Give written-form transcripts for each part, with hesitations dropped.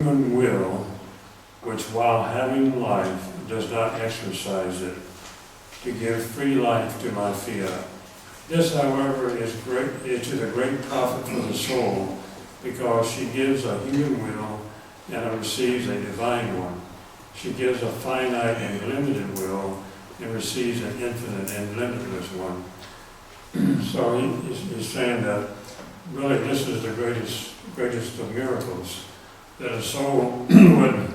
human will, which while having life does not exercise it, to give free life to my fiat. This, however, is to the great profit for the soul, because she gives a human will and receives a divine one. She gives a finite and limited will and receives an infinite and limitless one. So he's saying that really this is the greatest of miracles, that a soul would,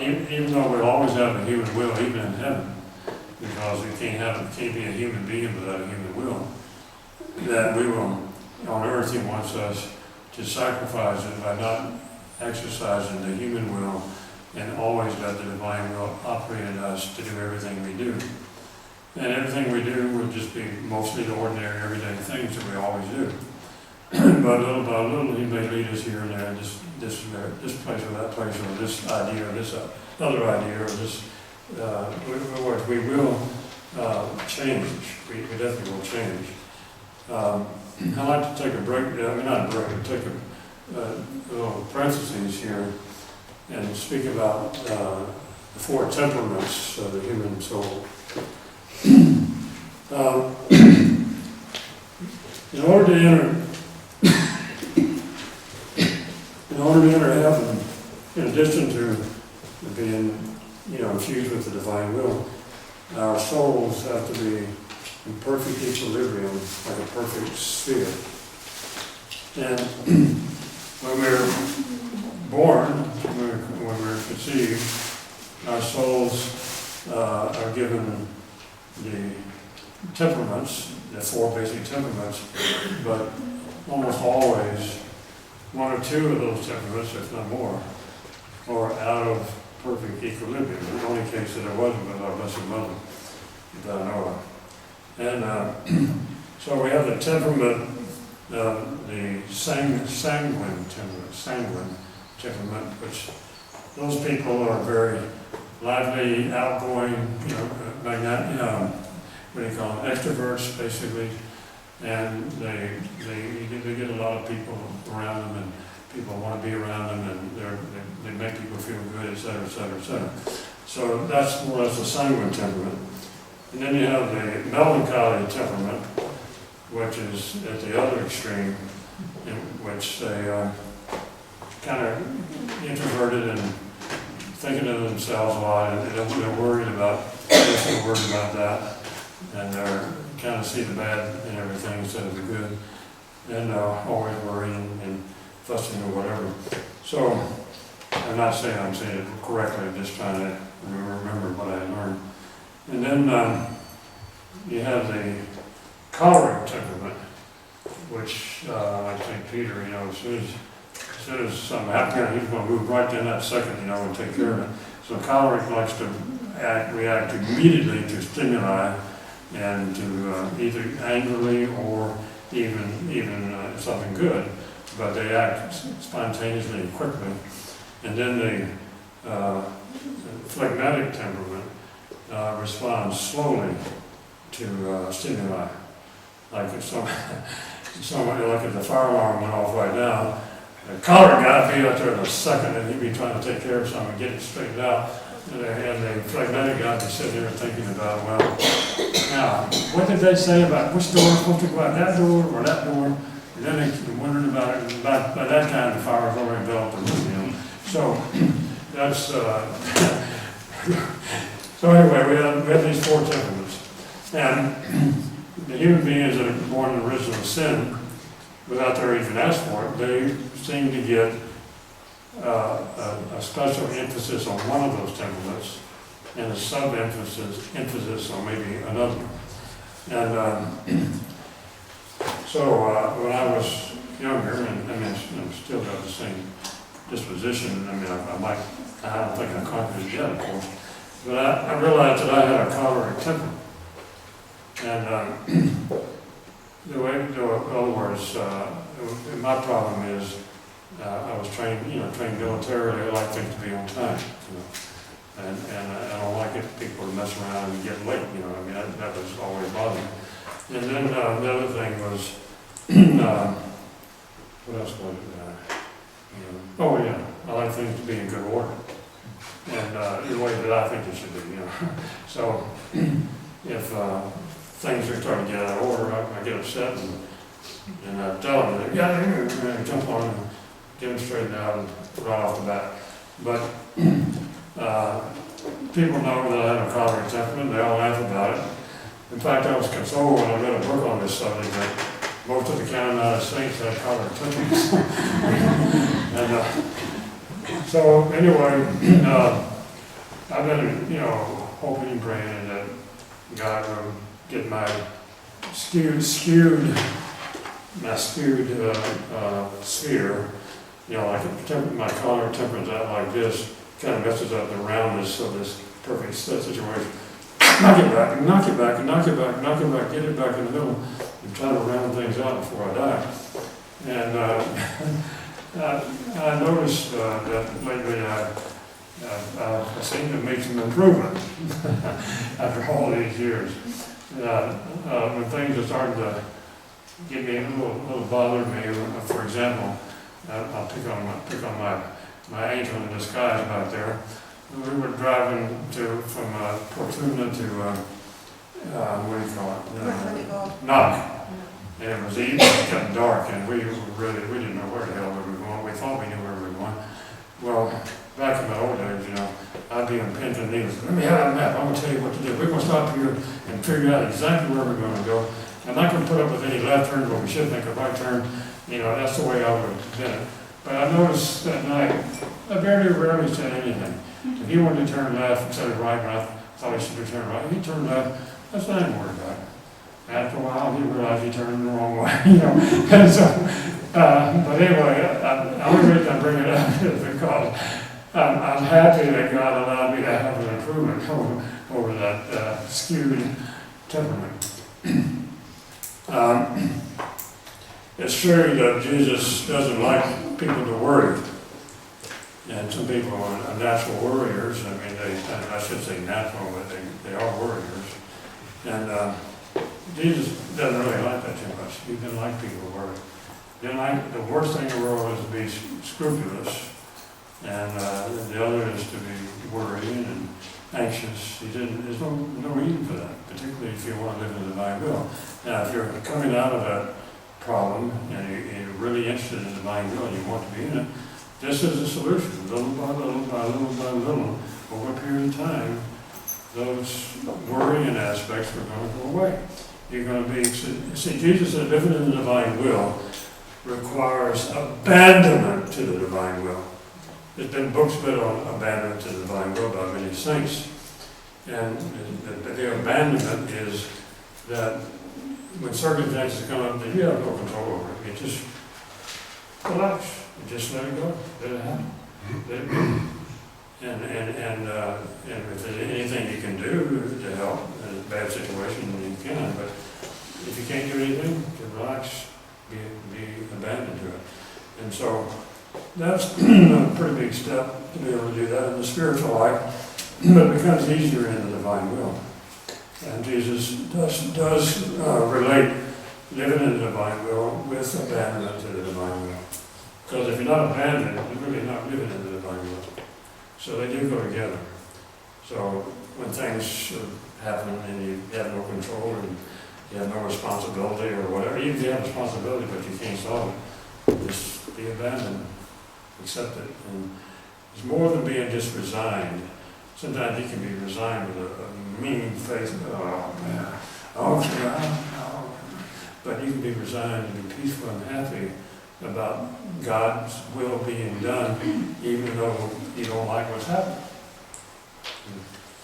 even though we'll always have a human will, even in heaven, because we can't be a human being without a human will, that we will, on earth, he wants us to sacrifice it by not exercising the human will and always let the divine will operate in us to do everything we do. And everything we do will just be mostly the ordinary, everyday things that we always do. But little by little, he may lead us here and there, this place or that place, or this idea, or this other idea, or this. We will change. We definitely will change. I'd like to take a break. Not a break, but take a little parentheses here and speak about the four temperaments of the human soul. In order to enter heaven, in addition to being, infused with the divine will, our souls have to be in perfect equilibrium, like a perfect sphere. And when we're born, when we're conceived, our souls are given the temperaments, the four basic temperaments, but almost always one or two of those temperaments, if not more, are out of perfect equilibrium. The only case that it wasn't with our Blessed Mother, that I know of. And so we have the temperament, the sanguine temperament, which those people are very lively, outgoing, what do you call them, extroverts, basically, and they get a lot of people around them, and people want to be around them, and they make people feel good, et cetera, et cetera, et cetera. So that's more or less the sanguine temperament. And then you have the melancholy temperament, which is at the other extreme, in which they are kind of introverted and thinking of themselves a lot, and they're worried about this and worried about that, and they're kind of see the bad in everything instead of the good, and always worrying and fussing or whatever. So I'm not saying I'm saying it correctly, I'm just trying to remember what I learned. And then you have the choleric temperament, which like St. Peter, as soon as something happens, he's going to move right in that second, and take care of it. So choleric likes to react immediately to stimuli, and to either angrily or even something good, but they act spontaneously and quickly. And then the phlegmatic temperament responds slowly to stimuli. Like if somebody, like if the fire alarm went off right now, the choleric guy would be out there in a second, and he'd be trying to take care of something, get it straightened out. And the phlegmatic guy would be sitting there thinking about, well, now, what did they say about which door is supposed to go out, that door or that door? And then they keep wondering about it, and by that time the fire was already enveloped the room, So that's, so anyway, we have these four temperaments. And the human beings that are born in original sin, without their even ask for it, they seem to get a special emphasis on one of those temperaments and a sub-emphasis on maybe another. And so when I was younger, and I mean, I've still got the same disposition. I mean, I don't think I conquered it yet, of course, but I realized that I had a choleric temper. And in other words, my problem is I was trained militarily. I like things to be on time, and I don't like people to mess around and get late. I mean, that was always bothering me. And then the other thing was, what else was it? Oh yeah. I like things to be in good order. And in the way that I think it should be, So if things are starting to get out of order, I get upset and I tell them, that, yeah, and jump on and get them straightened out and right off the bat. But people know that I have a choleric temperament. They all laugh about it. In fact, I was consoled when I read a book on this subject that most of the United States had choleric temperaments. And so anyway, I've been, hoping and praying that God will get my skewed sphere, like my choleric temperament's out like this, kind of messes up the roundness of this perfect situation. Knock it back, and knock it back, and knock it back, and knock it back, get it back in the middle, and try to round things out before I die. And I noticed that lately I seem to make some improvement after all these years. When things are starting to get me a little bothered me, for example, I'll pick on my angel in disguise back there. We were driving from Portuna to, what do you call it? Knock. And it was evening, it got dark, and we didn't know where the hell we were going. We thought we knew where we were going. Well, back in my old days, I'd be on pins and needles. Let me have a map. I'm going to tell you what to do. We're going to stop here and figure out exactly where we're going to go. I'm not going to put up with any left turns, but we should make a right turn. That's the way I would have done it. But I noticed that night, I very rarely said anything. If he wanted to turn left instead of right, and I thought he should have turned right, he turned left. That's not even worried about it. After a while, he realized he turned the wrong way, And so, but anyway, the only reason I bring it up is because I'm happy that God allowed me to have an improvement over that skewed temperament. It's true that Jesus doesn't like people to worry. And some people are natural worriers. I mean, I should say natural, but they are worriers. And Jesus doesn't really like that too much. He didn't like people to worry. The worst thing in the world is to be scrupulous, and the other is to be worrying and anxious. There's no reason for that, particularly if you want to live in the divine will. Now, if you're coming out of that problem and you're really interested in the divine will and you want to be in it, this is the solution. Little by little, by little by little, over a period of time, those worrying aspects are going to go away. You're going to be, see, Jesus said living in the divine will requires abandonment to the divine will. There's been books written on abandonment to the divine will by many saints. And the abandonment is that when circumstances come up that you have no control over it, you just relax. You just let it go. Let it happen. Let it be. And if there's anything you can do to help in a bad situation, then you can. But if you can't do anything, to relax, be abandoned to it. And so that's a pretty big step to be able to do that in the spiritual life, but it becomes easier in the divine will. And Jesus does relate living in the divine will with abandonment to the divine will. Because if you're not abandoned, you're really not living in the divine will. So they do go together. So when things happen and you have no control and you have no responsibility or whatever, even if you have responsibility but you can't solve it, just be abandoned, accept it. And it's more than being just resigned. Sometimes you can be resigned with a mean face. Oh man, oh, but you can be resigned and be peaceful and happy about God's will being done, even though you don't like what's happening.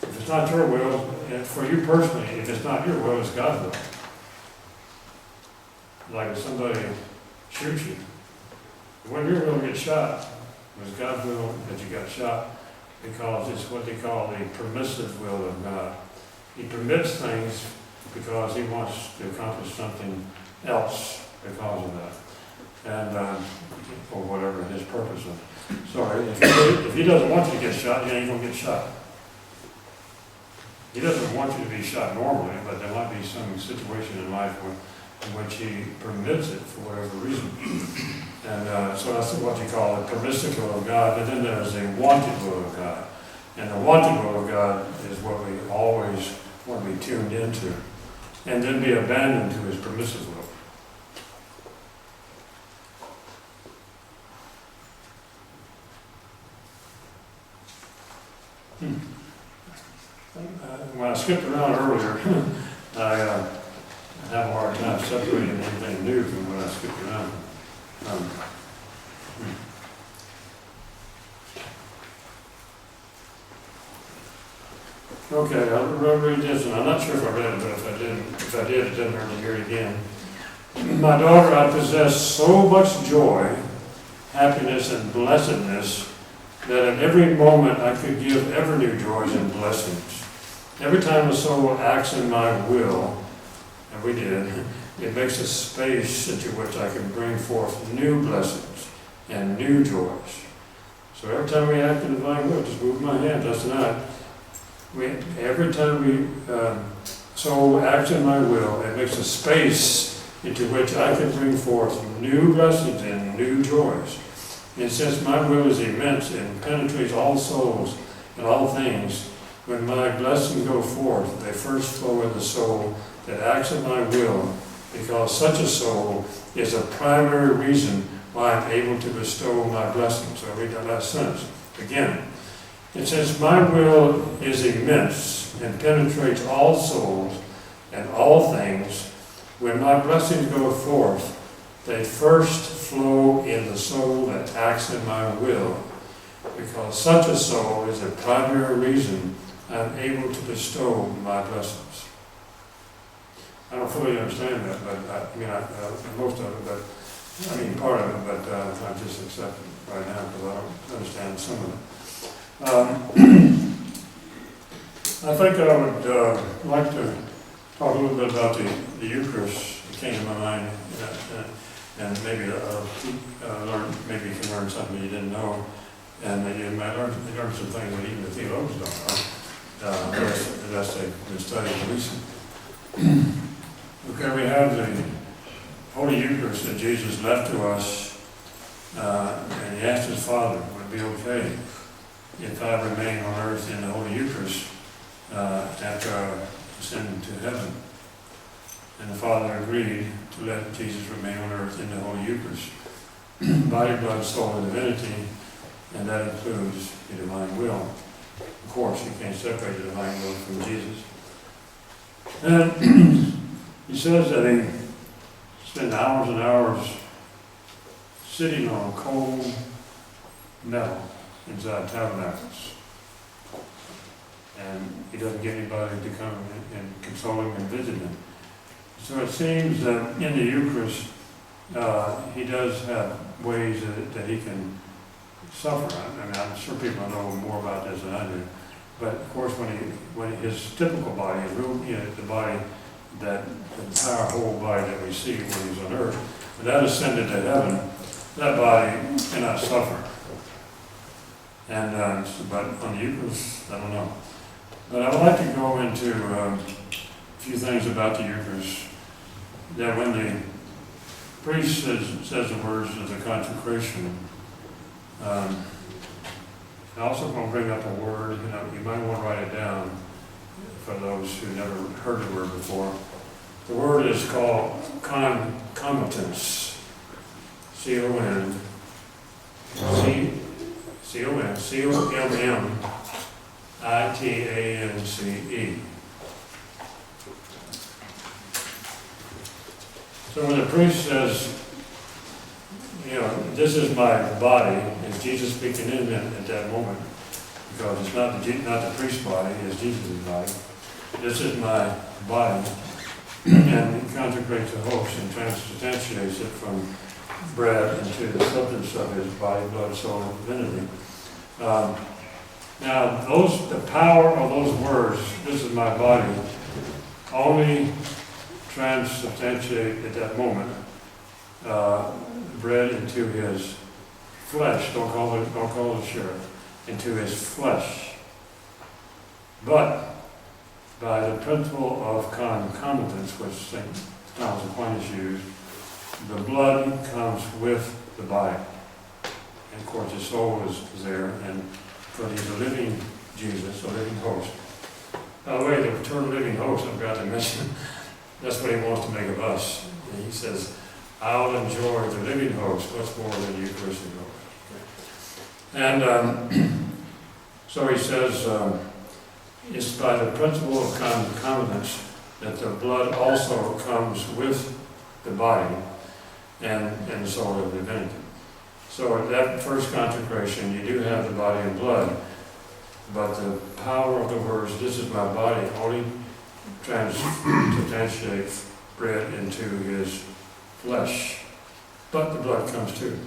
If it's not your will, for you personally, if it's not your will, it's God's will. Like if somebody shoots you, when your will gets shot, it was God's will that you got shot, because it's what they call the permissive will of God. He permits things because he wants to accomplish something else because of that. And for whatever his purpose is. So if he doesn't want you to get shot, you ain't going to get shot. He doesn't want you to be shot normally, but there might be some situation in life where in which He permits it for whatever reason. And so that's what you call the permissive will of God. And then there's a wanted will of God. And the wanted will of God is what we always want to be tuned into, and then be abandoned to His permissive will. When I skipped around earlier, I have a hard time separating anything new from when I skipped around. Okay, I'll read this, and I'm not sure if I read it, but if I did, it doesn't hurt to hear it again. My daughter, I possess so much joy, happiness, and blessedness that at every moment I could give ever new joys and blessings. Every time a soul acts in my will, and we did, it makes a space into which I can bring forth new blessings and new joys. So every time we act in the divine will, just move my hand, that's not. Every time soul acts in my will, it makes a space into which I can bring forth new blessings and new joys. And since my will is immense and penetrates all souls and all things, when my blessings go forth, they first flow in the soul that acts in my will, because such a soul is a primary reason why I'm able to bestow my blessings. So I read that last sentence again. And since my will is immense and penetrates all souls and all things, when my blessings go forth, they first flow in the soul that acts in my will, because such a soul is a primary reason I'm able to bestow my blessings. I don't fully understand that, but most of it, but part of it, but I just accept it right now because I don't understand some of it. I think I would like to talk a little bit about the Eucharist. It came to my mind, and maybe maybe you can learn something you didn't know, and you might learn some things that even the theologians don't know, unless they've been studying recently. Okay, we have the Holy Eucharist that Jesus left to us, and He asked His Father, would it be okay if I remain on earth in the Holy Eucharist after I ascend to heaven? And the Father agreed to let Jesus remain on earth in the Holy Eucharist, body, blood, soul, and divinity, and that includes the divine will. Of course, you can't separate the divine will from Jesus. And He says that He spent hours and hours sitting on cold metal inside tabernacles. And He doesn't get anybody to come and console Him and visit Him. So it seems that in the Eucharist, He does have ways that He can suffer. I'm sure people know more about this than I do. But of course, when His typical body, the body that our whole body that we see when He's on earth, when that ascended to heaven, that body cannot suffer. And but on the Eucharist, I don't know. But I would like to go into a few things about the Eucharist. That when the priest says the words of the consecration, I also want to bring up a word. You might want to write it down for those who never heard the word before. The word is called concomitance. C-O-N. C-O-M-M-I-T-A-N-C-E. So when the priest says, this is my body, is Jesus speaking in at that moment? Because it's not the priest's body, it's Jesus' body. This is my body. And He consecrates the host and transubstantiates it from bread into the substance of His body, blood, soul, and divinity. Now, the power of those words, this is my body, only transubstantiate at that moment bread into His flesh. Don't call it sheriff. Into His flesh. But by the principle of concomitance, which St. Thomas Aquinas used, the blood comes with the body. And of course, the soul is there, and but he's a living Jesus, a living host. By the way, the term living host, I've got to mention, that's what he wants to make of us. And he says, I'll enjoy the living host much more than the Eucharistic host. Okay. And so he says, it's by the principle of concomitance that the blood also comes with the body and the soul of divinity. So at that first consecration, you do have the body and blood, but the power of the words, this is my body, only transubstantiates bread into his flesh. But the blood comes too.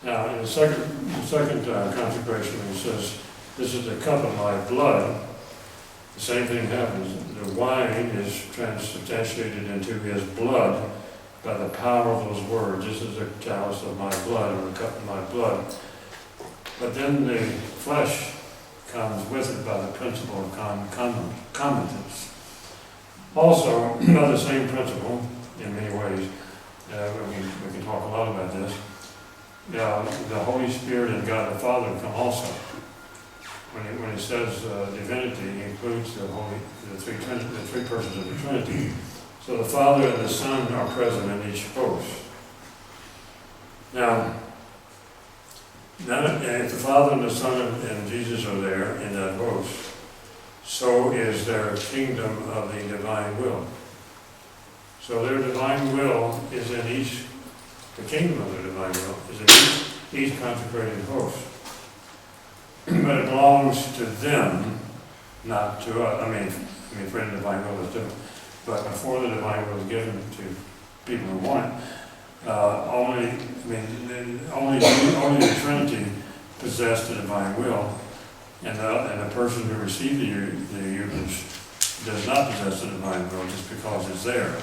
Now, in the second consecration, he says, this is the cup of my blood. The same thing happens. The wine is transubstantiated into his blood by the power of those words. This is the chalice of my blood, or the cup of my blood. But then the flesh comes with it by the principle of concomitance. Also, by the same principle, in many ways, we can talk a lot about this, the Holy Spirit and God the Father come also. When it says divinity, it includes the three persons of the Trinity. So the Father and the Son are present in each host. Now, if the Father and the Son and Jesus are there in that host, so is their kingdom of the divine will. So their divine will is in each, the kingdom of the divine will is in each consecrated host. But it belongs to them, not to us. I mean, for the divine will is different. But before the divine will is given to people who want it, only the Trinity possessed the divine will, and the person who received the Eucharist does not possess the divine will just because it's there.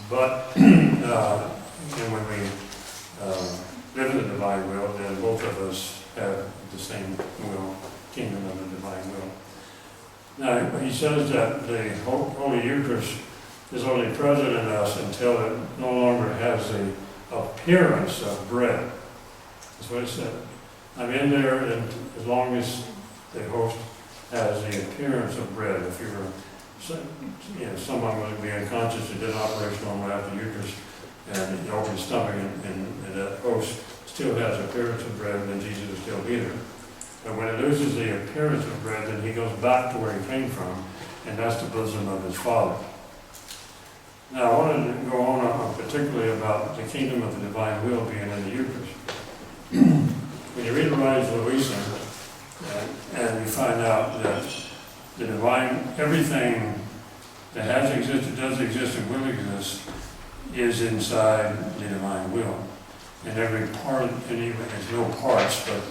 But and when we live in the divine will, then both of us have the same will, kingdom of the divine will. Now, he says that the Holy Eucharist is only present in us until it no longer has the appearance of bread. That's what it said. I'm in there, and as long as the host has the appearance of bread. If you were, someone would be unconscious who did an operation on right after Eucharist, and you open his stomach, and that host still has the appearance of bread, then Jesus will still be there. But when it loses the appearance of bread, then he goes back to where he came from, and that's the bosom of his Father. Now, I wanted to go on particularly about the kingdom of the divine will being in the Eucharist. When you read the writings of Louisa, and you find out that the divine, everything that has existed, does exist, and will exist, is inside the divine will. And every part, and even there's no parts, but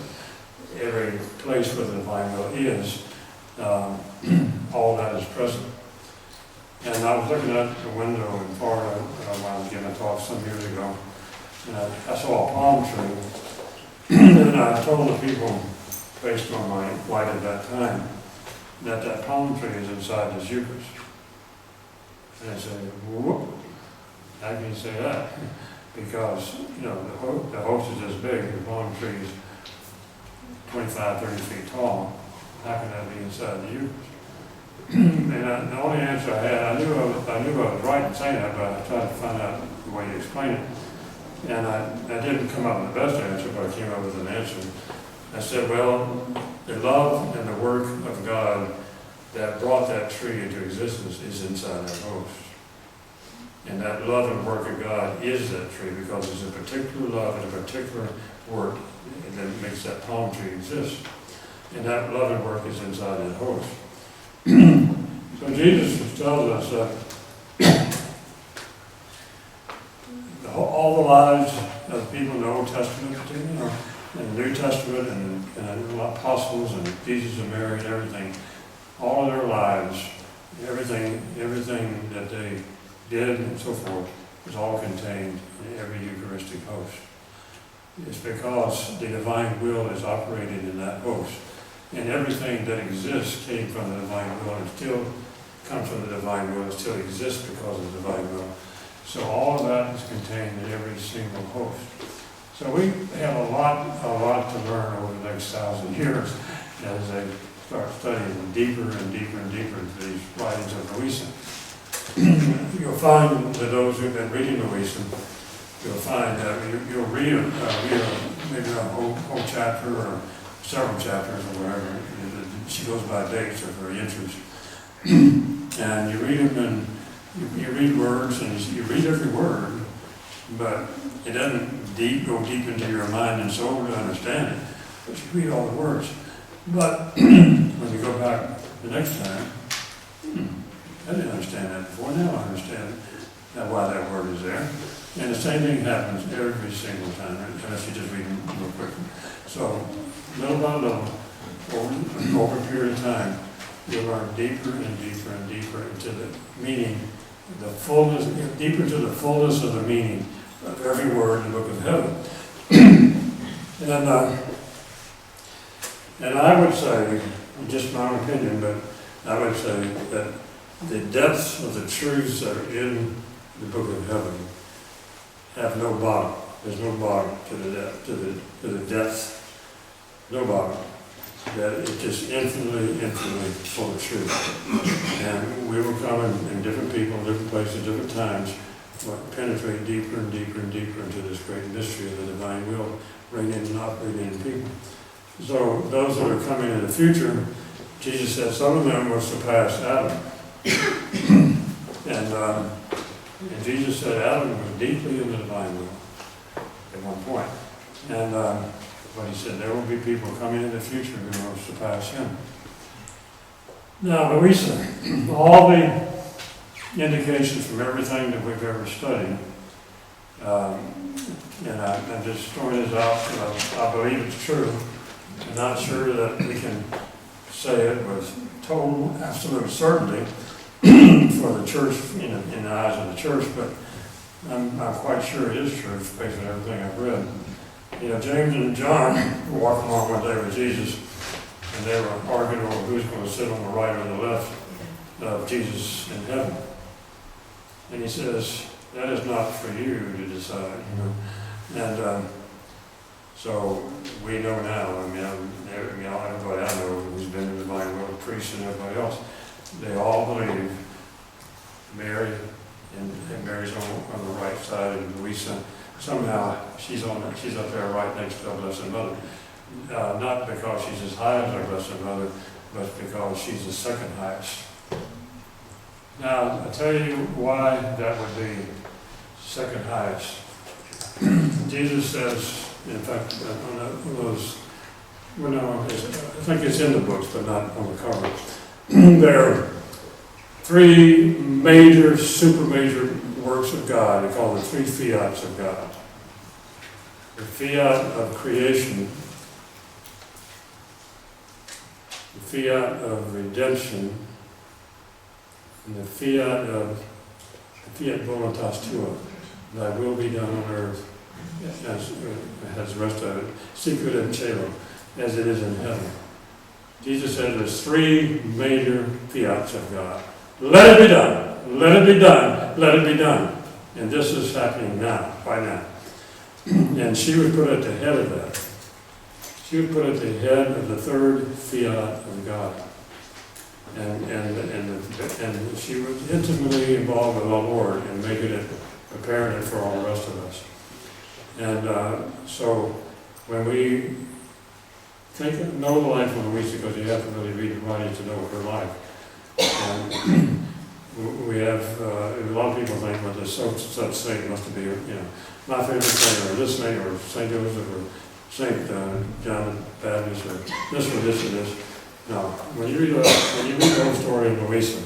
every place where the divine will is, all that is present. And I was looking out the window in Florida when I was giving a talk some years ago, and I saw a palm tree, and I told the people based on my light at that time that palm tree is inside this Eucharist. And I said, whoop, how can you say that? Because, the host is this big, the palm tree is 25, 30 feet tall. How can that be inside the Eucharist? And the only answer I had, I knew I was right in saying that, but I tried to find out the way to explain it. And I didn't come up with the best answer, but I came up with an answer. I said, well, the love and the work of God that brought that tree into existence is inside that host. And that love and work of God is that tree, because there's a particular love and a particular work that makes that palm tree exist. And that love and work is inside that host. So Jesus tells us that all the lives of people in the Old Testament, in the New Testament, and the apostles, and Jesus and Mary, and everything, all of their lives, everything that they did and so forth, is all contained in every Eucharistic host. It's because the divine will is operating in that host. And everything that exists came from the divine will and still comes from the divine will, it still exists because of the divine will. So all of that is contained in every single host. So we have a lot to learn over the next 1,000 years as they start studying deeper and deeper and deeper into these writings of Louisa. You'll find that those who've been reading Louisa, you'll find that you'll read maybe a whole chapter or several chapters or whatever. She goes by dates or her entries. And you read them and you read words and you read every word, but it doesn't go deep into your mind and soul to understand it. But you read all the words. But when you go back the next time, I didn't understand that before, now I understand why that word is there. And the same thing happens every single time, unless you just read them real quick. So, little by little, over a period of time, you'll learn deeper and deeper and deeper into the meaning, the fullness, deeper to the fullness of the meaning of every word in the book of heaven. And I would say, just my own opinion, but I would say that the depths of the truths that are in the book of heaven have no bottom. There's no bottom to the depth, to the depths, no bottom. That it's just infinitely full of truth. And we will come in different people, different places, different times, penetrate deeper and deeper and deeper into this great mystery of the divine will, reigning and operating in people. So those that are coming in the future, Jesus said some of them will surpass Adam. And Jesus said Adam was deeply in the divine will at one point. But he said there will be people coming in the future who will surpass him. Now, Louisa, all the indications from everything that we've ever studied, and I'm just throwing this out because I believe it's true. I'm not sure that we can say it with total, absolute certainty for the church, in the eyes of the church, but I'm quite sure it is true based on everything I've read. James and John were walking along one day with Jesus, and they were arguing over who's going to sit on the right or the left of Jesus in heaven. And he says, that is not for you to decide. And so we know now, everybody I know who's been in the divine will, priests and everybody else, they all believe Mary, and Mary's on the right side, and Louisa, somehow she's up there right next to our Blessed Mother. Not because she's as high as our Blessed Mother, but because she's the second highest. Now, I'll tell you why that would be second highest. Jesus says, in fact, I think it's in the books, but not on the cover. There are three major, super major works of God. They call the three fiats of God. The fiat of creation, the fiat of redemption, and the fiat voluntas tua, thy will be done on earth as the rest of it, secret and celo, as it is in heaven. Jesus said there's three major fiats of God. Let it be done, let it be done, let it be done. And this is happening now, right now. And she would put at the head of that. She would put at the head of the third fiat of God. And she was intimately involved with the Lord in making it apparent for all the rest of us. And so when we know the life of Louisa, because you have to really read the writing to know her life. And we have, a lot of people think, well, there's such saint must be, my favorite saint, or this saint, or St. Joseph, or St. John the Baptist, or this or this or this. No, when you read the whole story of Louisa,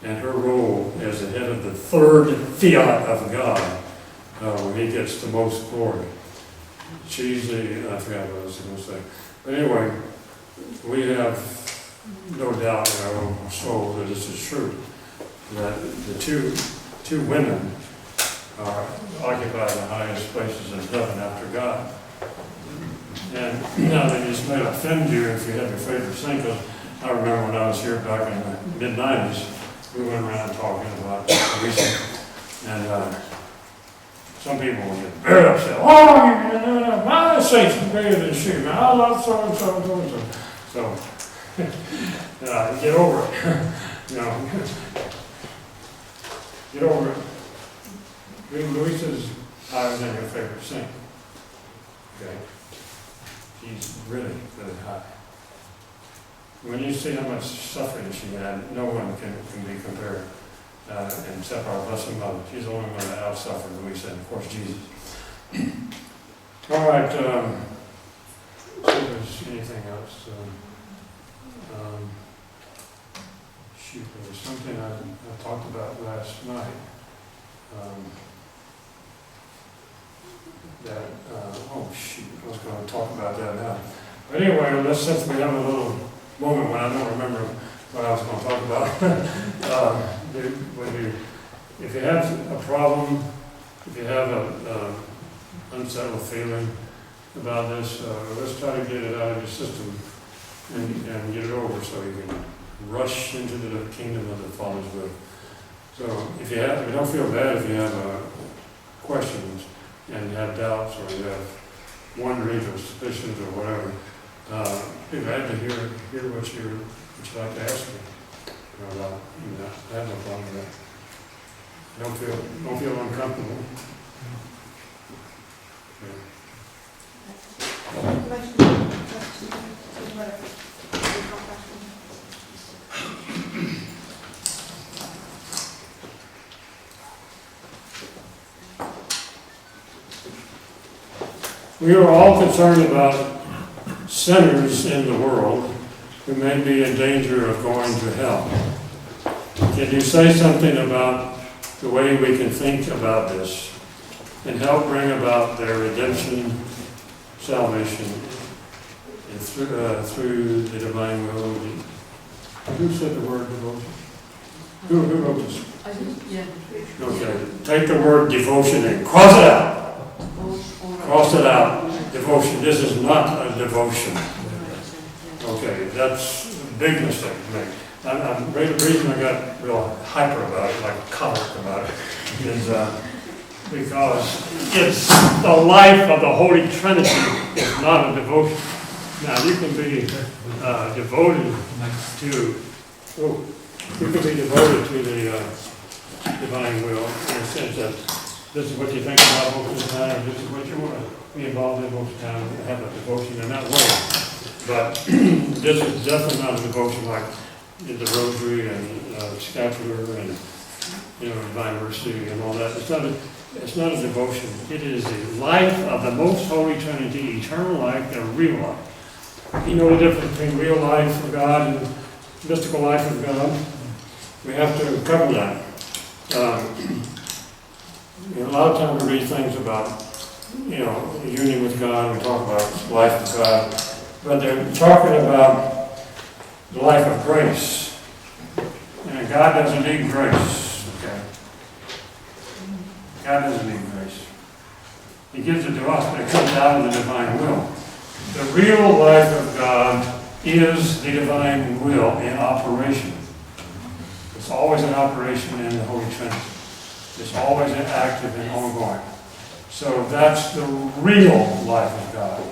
and her role as the head of the third fiat of God, when he gets the most glory. She's the, I forgot what I was going to say. But anyway, we have no doubt in our own soul that this is true. That the two women occupy the highest places in heaven after God. And now this may offend you if you have your favorite saint, because I remember when I was here back in the mid-90s, we went around talking about recent, and some people will get very upset. Oh, my saints are bigger than she. Man, I love so and so and so and so. So, get over it. Get over it. Louisa's higher than your favorite saint. Okay? She's really, really high. When you see how much suffering she had, no one can be compared. Except our Blessed Mother. She's the only one that out-suffered Louisa, and of course Jesus. All right, see if there's anything else. Shoot, there was something I talked about last night. Oh shoot, I was going to talk about that now. But anyway, since we have a little moment when I don't remember what I was going to talk about. If you have a problem, if you have a unsettled feeling about this, let's try to get it out of your system and get it over so you can rush into the kingdom of the Father's will. So if you don't feel bad if you have questions and you have doubts or you have wonderings or suspicions or whatever, be glad to hear what you'd like to ask me about. I have no problem with that. Don't feel uncomfortable. We are all concerned about sinners in the world who may be in danger of going to hell. Can you say something about the way we can think about this and help bring about their redemption, salvation, and through the divine will? Who said the word devotion? Who wrote this? I did, yeah. Okay, take the word devotion and cross it out. Cross it out. Devotion. This is not a devotion. Okay, that's a big mistake to make. The reason I got real hyper about it, like choleric about it, is because it's the life of the Holy Trinity. It's not a devotion. Now, you can be devoted to the divine will in the sense that this is what you think about most of the time, this is what you want to be involved in most of the time, and have a devotion in that way. But this is definitely not a devotion like the rosary and scapular and divine mercy and all that. It's not a devotion. It is the life of the most holy Trinity, eternal life and real life. You know the difference between real life of God and mystical life of God? We have to cover that. A lot of times we read things about, union with God, we talk about life of God, but they're talking about the life of grace. And God doesn't need grace, okay? God doesn't need grace. He gives it to us, but it comes out of the divine will. The real life of God is the divine will in operation. It's always in operation in the Holy Trinity. It's always active and ongoing. So that's the real life of God.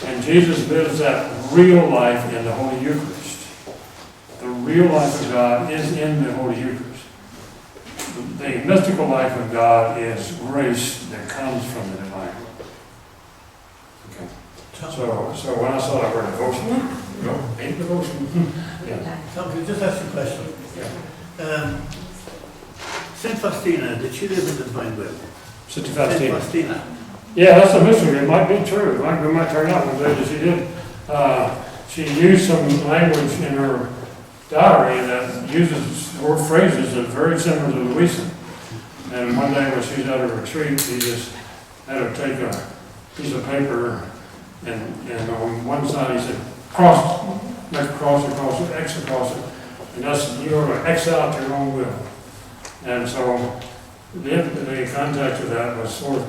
And Jesus lives that real life in the Holy Eucharist. The real life of God is in the Holy Eucharist. The mystical life of God is grace that comes from the divine. Okay. So when I saw that word devotion, ain't devotion. Yeah. Tom, can I just ask you a question? Yeah. Saint Faustina, did she live in the divine will? Saint Saint Faustina. Faustina. Yeah, that's a mystery. It might be true. It might turn out one day that she did. She used some language in her diary that uses word phrases that are very similar to Louisa. And one day when she was at a retreat, he just had her take a piece of paper and on one side he said, cross, make a cross across it, X across it. And that's, you're going to X out your own will. And so the context of that was sort of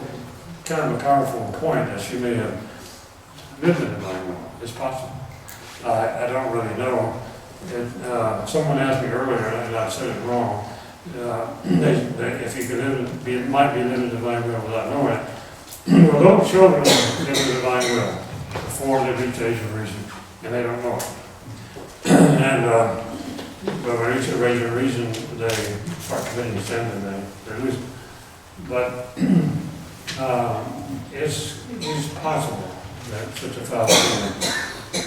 kind of a powerful point that she may have lived in the divine will. It's possible. I don't really know. Someone asked me earlier, and I said it wrong, if you could might be living divine will without knowing it. Well, those children live in divine will before they reach the age of reason, and they don't know it. And but when they reach the age of reason, they start committing sin and they lose it. But it's possible that such a foul thing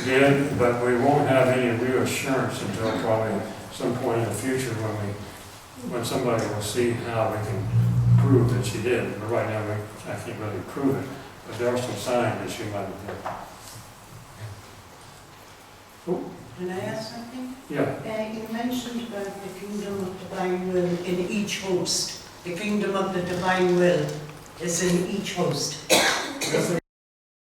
did, but we won't have any real assurance until probably some point in the future when somebody will see how we can prove that she did. But right now, I can't really prove it, but there are some signs that she might have done. Can I ask something? Yeah. You mentioned about the kingdom of divine will in each host. The kingdom of the divine will is in each host. Yes,